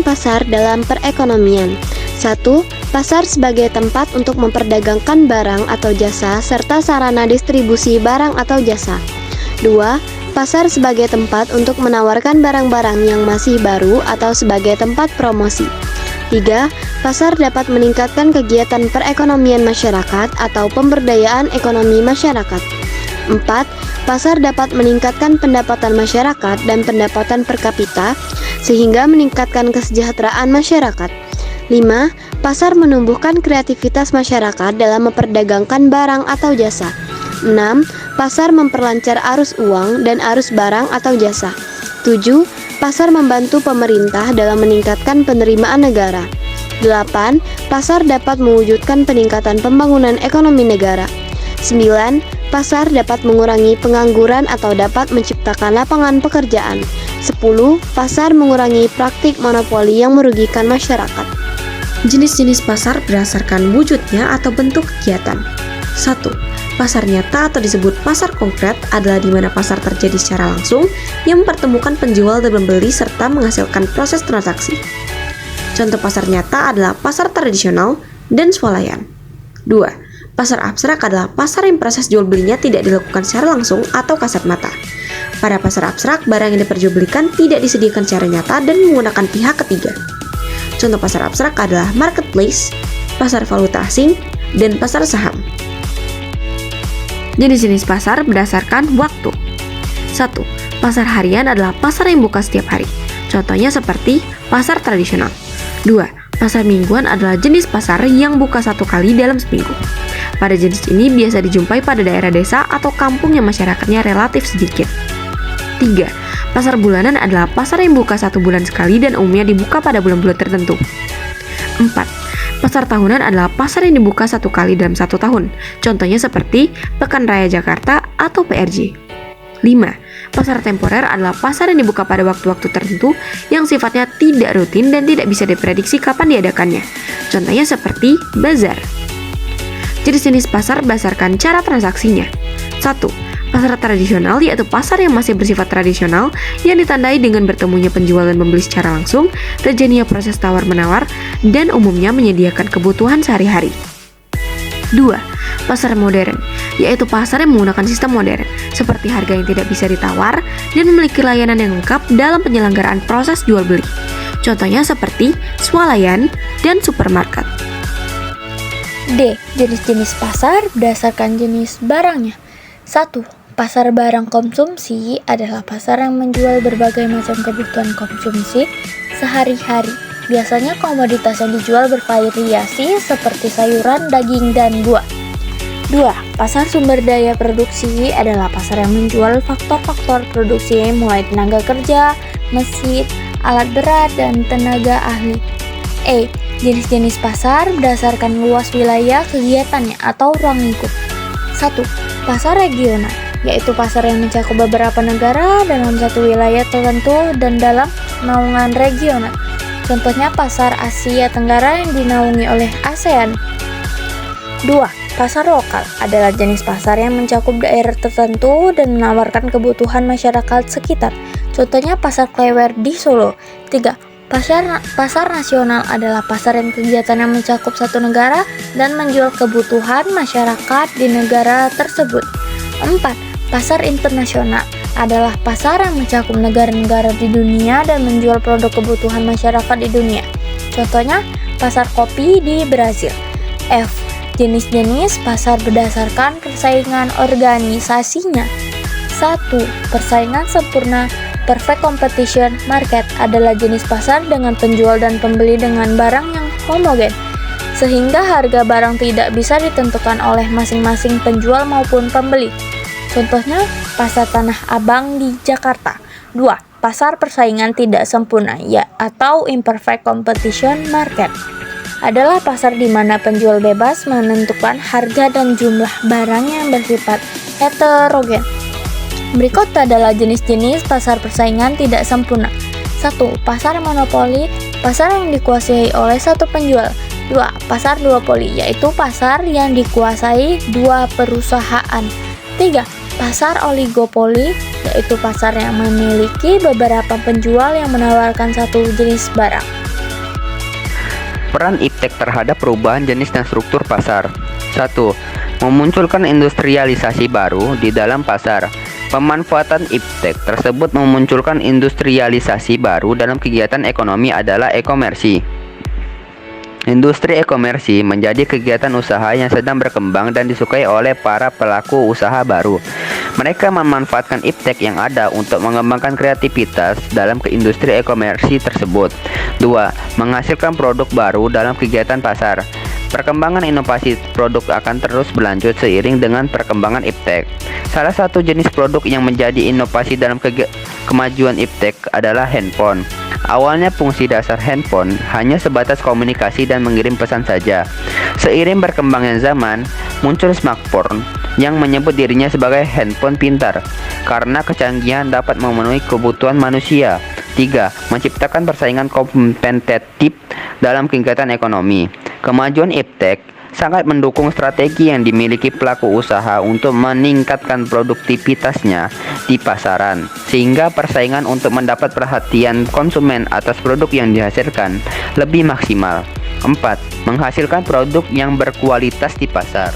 pasar dalam perekonomian. 1. Pasar sebagai tempat untuk memperdagangkan barang atau jasa serta sarana distribusi barang atau jasa. 2. Pasar sebagai tempat untuk menawarkan barang-barang yang masih baru atau sebagai tempat promosi. 3. Pasar dapat meningkatkan kegiatan perekonomian masyarakat atau pemberdayaan ekonomi masyarakat. 4. Pasar dapat meningkatkan pendapatan masyarakat dan pendapatan per kapita sehingga meningkatkan kesejahteraan masyarakat. 5. Pasar menumbuhkan kreativitas masyarakat dalam memperdagangkan barang atau jasa. 6. Pasar memperlancar arus uang dan arus barang atau jasa. 7. Pasar membantu pemerintah dalam meningkatkan penerimaan negara. 8. Pasar dapat mewujudkan peningkatan pembangunan ekonomi negara. 9. Pasar dapat mengurangi pengangguran atau dapat menciptakan lapangan pekerjaan. 10. Pasar mengurangi praktik monopoli yang merugikan masyarakat. Jenis-jenis pasar berdasarkan wujudnya atau bentuk kegiatan. 1. Pasar nyata atau disebut pasar konkret adalah di mana pasar terjadi secara langsung yang mempertemukan penjual dan pembeli serta menghasilkan proses transaksi. Contoh pasar nyata adalah pasar tradisional dan swalayan. 2. Pasar abstrak adalah pasar yang proses jual belinya tidak dilakukan secara langsung atau kasat mata. Pada pasar abstrak, barang yang diperjualbelikan tidak disediakan secara nyata dan menggunakan pihak ketiga. Contoh pasar abstrak adalah marketplace, pasar valuta asing, dan pasar saham. Jenis-jenis pasar berdasarkan waktu. 1. Pasar harian adalah pasar yang buka setiap hari. Contohnya seperti pasar tradisional. 2. Pasar mingguan adalah jenis pasar yang buka 1 kali dalam seminggu. Pada jenis ini biasa dijumpai pada daerah desa atau kampung yang masyarakatnya relatif sedikit. 3. Pasar bulanan adalah pasar yang buka 1 bulan sekali dan umumnya dibuka pada bulan-bulan tertentu. 4. Pasar tahunan adalah pasar yang dibuka 1 kali dalam 1 tahun. Contohnya seperti Pekan Raya Jakarta atau PRJ. 5. Pasar temporer adalah pasar yang dibuka pada waktu-waktu tertentu yang sifatnya tidak rutin dan tidak bisa diprediksi kapan diadakannya. Contohnya seperti bazar. Jenis-jenis pasar berdasarkan cara transaksinya. 1. Pasar tradisional yaitu pasar yang masih bersifat tradisional yang ditandai dengan bertemunya penjual dan pembeli secara langsung, terjadinya proses tawar-menawar, dan umumnya menyediakan kebutuhan sehari-hari. 2. Pasar modern yaitu pasar yang menggunakan sistem modern, seperti harga yang tidak bisa ditawar dan memiliki layanan yang lengkap dalam penyelenggaraan proses jual beli. Contohnya seperti swalayan dan supermarket. D. Jenis-jenis pasar berdasarkan jenis barangnya. 1. Pasar barang konsumsi adalah pasar yang menjual berbagai macam kebutuhan konsumsi sehari-hari. Biasanya komoditas yang dijual bervariasi seperti sayuran, daging, dan buah. 2. Pasar sumber daya produksi adalah pasar yang menjual faktor-faktor produksi mulai tenaga kerja, mesin, alat berat, dan tenaga ahli. E. Jenis-jenis pasar berdasarkan luas wilayah kegiatannya atau ruang lingkup. 1. Pasar regional yaitu pasar yang mencakup beberapa negara dalam satu wilayah tertentu dan dalam naungan regional. Contohnya pasar Asia Tenggara yang dinaungi oleh ASEAN. 2. Pasar lokal adalah jenis pasar yang mencakup daerah tertentu dan menawarkan kebutuhan masyarakat sekitar. Contohnya pasar Klewer di Solo. 3. Pasar nasional adalah pasar yang kegiatannya mencakup satu negara dan menjual kebutuhan masyarakat di negara tersebut. 4. Pasar internasional adalah pasar yang mencakup negara-negara di dunia dan menjual produk kebutuhan masyarakat di dunia. Contohnya, pasar kopi di Brazil. F. Jenis-jenis pasar berdasarkan persaingan organisasinya. 1. Persaingan sempurna. Perfect competition market adalah jenis pasar dengan penjual dan pembeli dengan barang yang homogen, sehingga harga barang tidak bisa ditentukan oleh masing-masing penjual maupun pembeli. Contohnya, pasar Tanah Abang di Jakarta. 2. Pasar persaingan tidak sempurna atau imperfect competition market adalah pasar di mana penjual bebas menentukan harga dan jumlah barang yang bersifat heterogen. Berikut adalah jenis-jenis pasar persaingan tidak sempurna. 1. Pasar monopoli, pasar yang dikuasai oleh satu penjual. 2. Pasar duopoli, yaitu pasar yang dikuasai dua perusahaan. 3. Pasar oligopoli, yaitu pasar yang memiliki beberapa penjual yang menawarkan satu jenis barang. Peran iptek terhadap perubahan jenis dan struktur pasar. 1. Memunculkan industrialisasi baru di dalam pasar. Pemanfaatan iptek tersebut memunculkan industrialisasi baru dalam kegiatan ekonomi adalah e-komersi. Industri e-komersi menjadi kegiatan usaha yang sedang berkembang dan disukai oleh para pelaku usaha baru. Mereka memanfaatkan iptek yang ada untuk mengembangkan kreativitas dalam industri e-komersi tersebut. 2. Menghasilkan produk baru dalam kegiatan pasar. Perkembangan inovasi produk akan terus berlanjut seiring dengan perkembangan iptek. Salah satu jenis produk yang menjadi inovasi dalam kemajuan iptek adalah handphone. Awalnya fungsi dasar handphone hanya sebatas komunikasi dan mengirim pesan saja. Seiring berkembangnya zaman, muncul smartphone yang menyebut dirinya sebagai handphone pintar karena kecanggihan dapat memenuhi kebutuhan manusia. 3. Menciptakan persaingan kompetitif dalam kegiatan ekonomi. Kemajuan iptek sangat mendukung strategi yang dimiliki pelaku usaha untuk meningkatkan produktivitasnya di pasaran, sehingga persaingan untuk mendapat perhatian konsumen atas produk yang dihasilkan lebih maksimal. 4. Menghasilkan produk yang berkualitas di pasar.